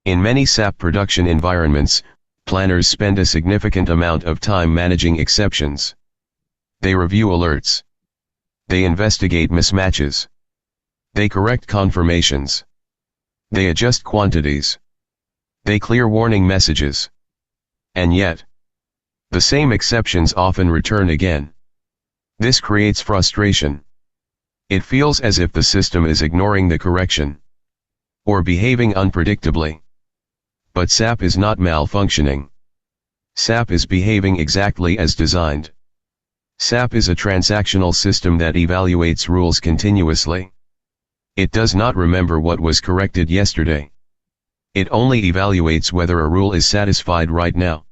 In many SAP production environments, planners spend a significant amount of time managing exceptions. They review alerts. They investigate mismatches. They correct confirmations. They adjust quantities. They clear warning messages. And yet, the same exceptions often return again. This creates frustration. It feels as if the system is ignoring the correction, or behaving unpredictably. But SAP is not malfunctioning. SAP is behaving exactly as designed. SAP is a transactional system that evaluates rules continuously. It does not remember what was corrected yesterday. It only evaluates whether a rule is satisfied right now.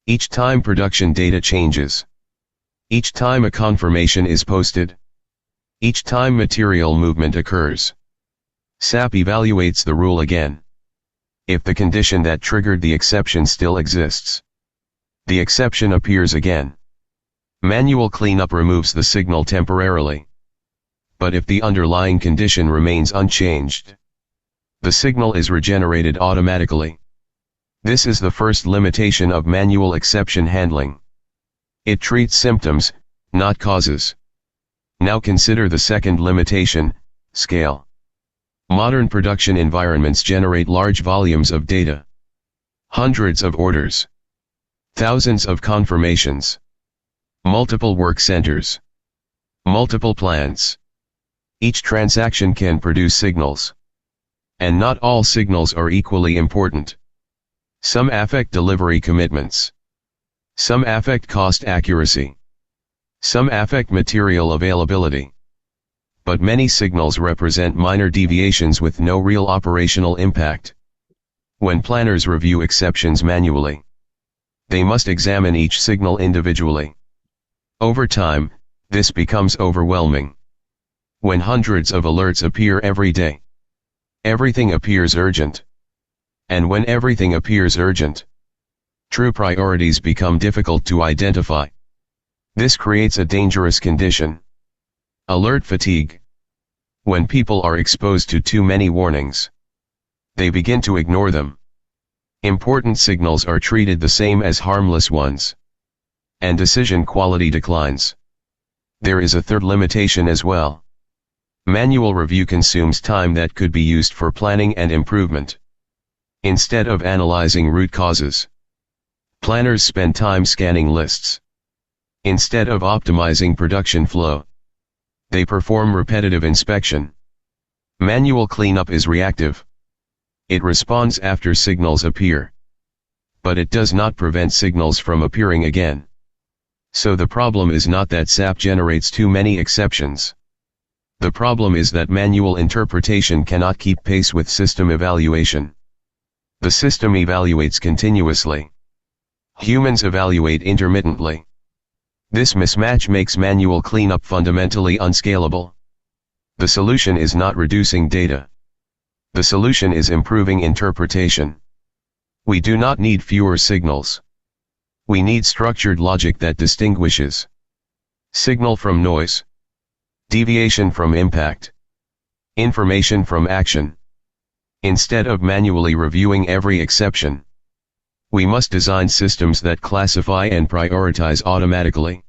Each time production data changes. Each time a confirmation is posted. Each time material movement occurs. SAP evaluates the rule again. If the condition that triggered the exception still exists, the exception appears again. Manual cleanup removes the signal temporarily. But if the underlying condition remains unchanged, the signal is regenerated automatically. This is the first limitation of manual exception handling. It treats symptoms, not causes. Now consider the second limitation, scale. Modern production environments generate large volumes of data. Hundreds of orders. Thousands of confirmations. Multiple work centers. Multiple plants. Each transaction can produce signals. And not all signals are equally important. Some affect delivery commitments. Some affect cost accuracy. Some affect material availability. But many signals represent minor deviations with no real operational impact. When planners review exceptions manually, they must examine each signal individually. Over time, this becomes overwhelming. When hundreds of alerts appear every day, everything appears urgent. And when everything appears urgent, true priorities become difficult to identify. This creates a dangerous condition. Alert fatigue. When people are exposed to too many warnings, they begin to ignore them. Important signals are treated the same as harmless ones. And decision quality declines. There is a third limitation as well. Manual review consumes time that could be used for planning and improvement. Instead of analyzing root causes, planners spend time scanning lists. Instead of optimizing production flow, they perform repetitive inspection. Manual cleanup is reactive. It responds after signals appear. But it does not prevent signals from appearing again. So the problem is not that SAP generates too many exceptions. The problem is that manual interpretation cannot keep pace with system evaluation. The system evaluates continuously. Humans evaluate intermittently. This mismatch makes manual cleanup fundamentally unscalable. The solution is not reducing data. The solution is improving interpretation. We do not need fewer signals. We need structured logic that distinguishes signal from noise, deviation from impact, information from action. Instead of manually reviewing every exception, we must design systems that classify and prioritize automatically.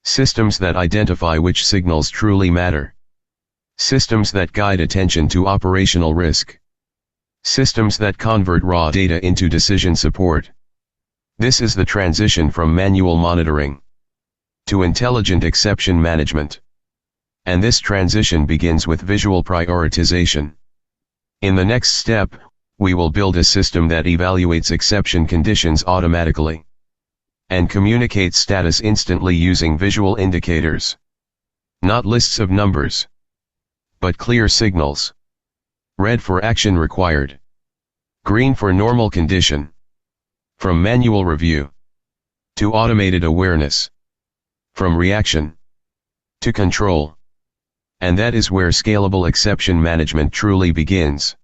Systems that identify which signals truly matter. Systems that guide attention to operational risk. Systems that convert raw data into decision support. This is the transition from manual monitoring to intelligent exception management. And this transition begins with visual prioritization. In the next step, we will build a system that evaluates exception conditions automatically and communicates status instantly using visual indicators. Not lists of numbers, but clear signals. Red for action required. Green for normal condition. From manual review to automated awareness. From reaction to control. And that is where scalable exception management truly begins.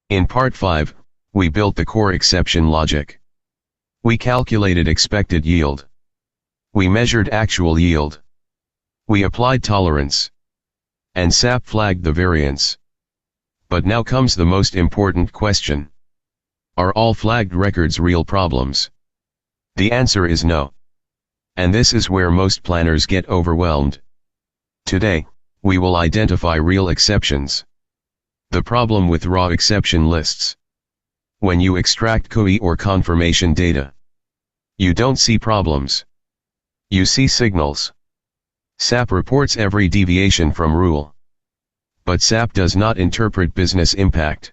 In part 5, we built the core exception logic. We calculated expected yield. We measured actual yield. We applied tolerance. And SAP flagged the variance. But now comes the most important question. Are all flagged records real problems? The answer is no. And this is where most planners get overwhelmed. Today, we will identify real exceptions. The problem with raw exception lists. When you extract COI or confirmation data, you don't see problems. You see signals. SAP reports every deviation from rule. But SAP does not interpret business impact.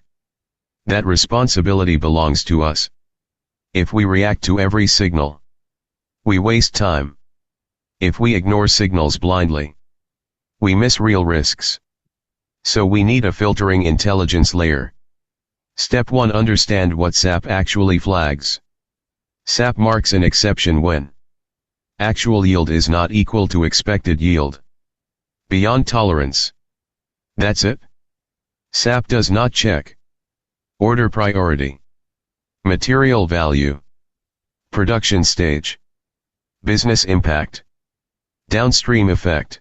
That responsibility belongs to us. If we react to every signal, we waste time. If we ignore signals blindly, we miss real risks. So we need a filtering intelligence layer. Step 1. Understand what SAP actually flags. SAP marks an exception when actual yield is not equal to expected yield. Beyond tolerance. That's it. SAP does not check order priority, material value, production stage, business impact, downstream effect.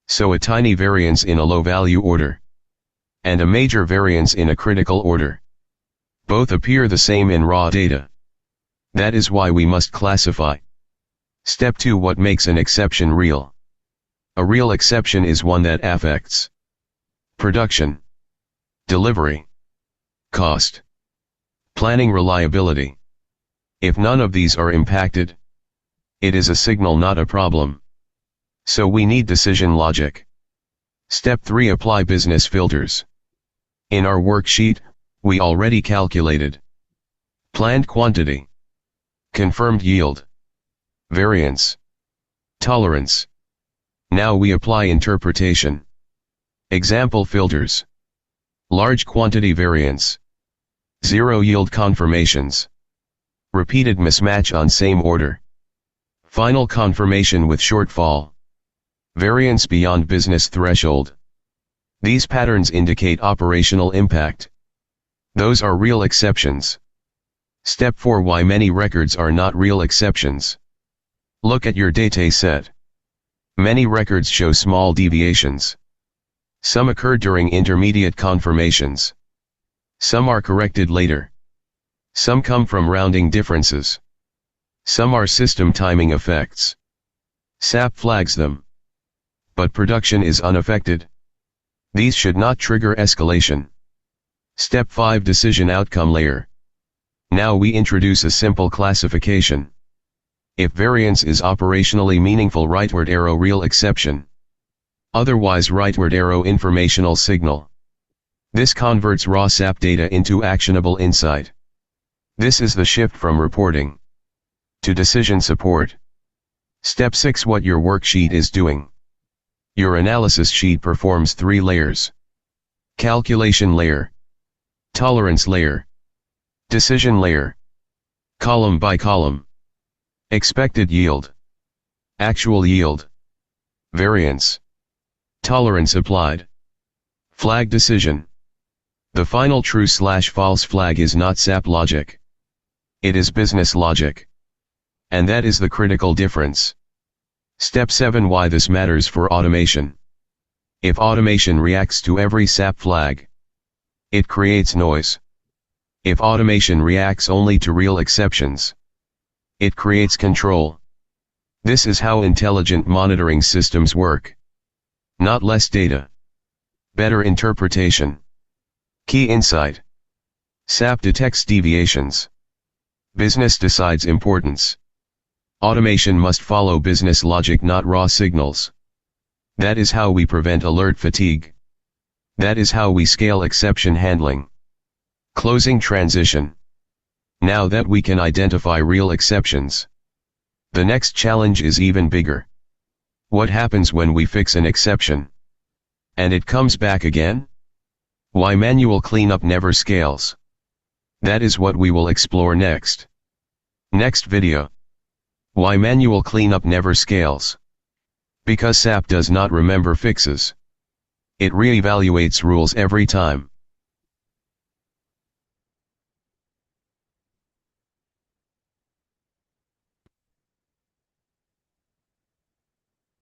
So a tiny variance in a low-value order and a major variance in a critical order both appear the same in raw data. That is why we must classify. Step 2. What makes an exception real? A real exception is one that affects production, delivery, cost, planning, reliability. If none of these are impacted, it is a signal, not a problem. So we need decision logic. Step 3. Apply business filters. In our worksheet, we already calculated planned quantity, confirmed yield, variance, tolerance. Now we apply interpretation. Example filters. Large quantity variance. Zero yield confirmations. Repeated mismatch on same order. Final confirmation with shortfall. Variance beyond business threshold. These patterns indicate operational impact. Those are real exceptions. Step 4. Why many records are not real exceptions. Look at your data set. Many records show small deviations. Some occur during intermediate confirmations. Some are corrected later. Some come from rounding differences. Some are system timing effects. SAP flags them. But production is unaffected. These should not trigger escalation. Step 5. Decision outcome layer. Now we introduce a simple classification. If variance is operationally meaningful, rightward arrow, real exception. Otherwise, rightward arrow, informational signal. This converts raw SAP data into actionable insight. This is the shift from reporting to decision support. Step 6. What your worksheet is doing. Your analysis sheet performs 3 layers. Calculation layer, tolerance layer, decision layer. Column by column. Expected yield, actual yield, variance, tolerance applied, flag decision. The final true/false flag is not SAP logic. It is business logic. And that is the critical difference. Step 7. Why this matters for automation. If automation reacts to every SAP flag, it creates noise. If automation reacts only to real exceptions, it creates control. This is how intelligent monitoring systems work. Not less data, better interpretation. Key insight. SAP detects deviations. Business decides importance. Automation must follow business logic, not raw signals. That is how we prevent alert fatigue. That is how we scale exception handling. Closing transition. Now that we can identify real exceptions, the next challenge is even bigger. What happens when we fix an exception and it comes back again? Why manual cleanup never scales? That is what we will explore next. Next video. Why manual cleanup never scales. Because SAP does not remember fixes. It reevaluates rules every time.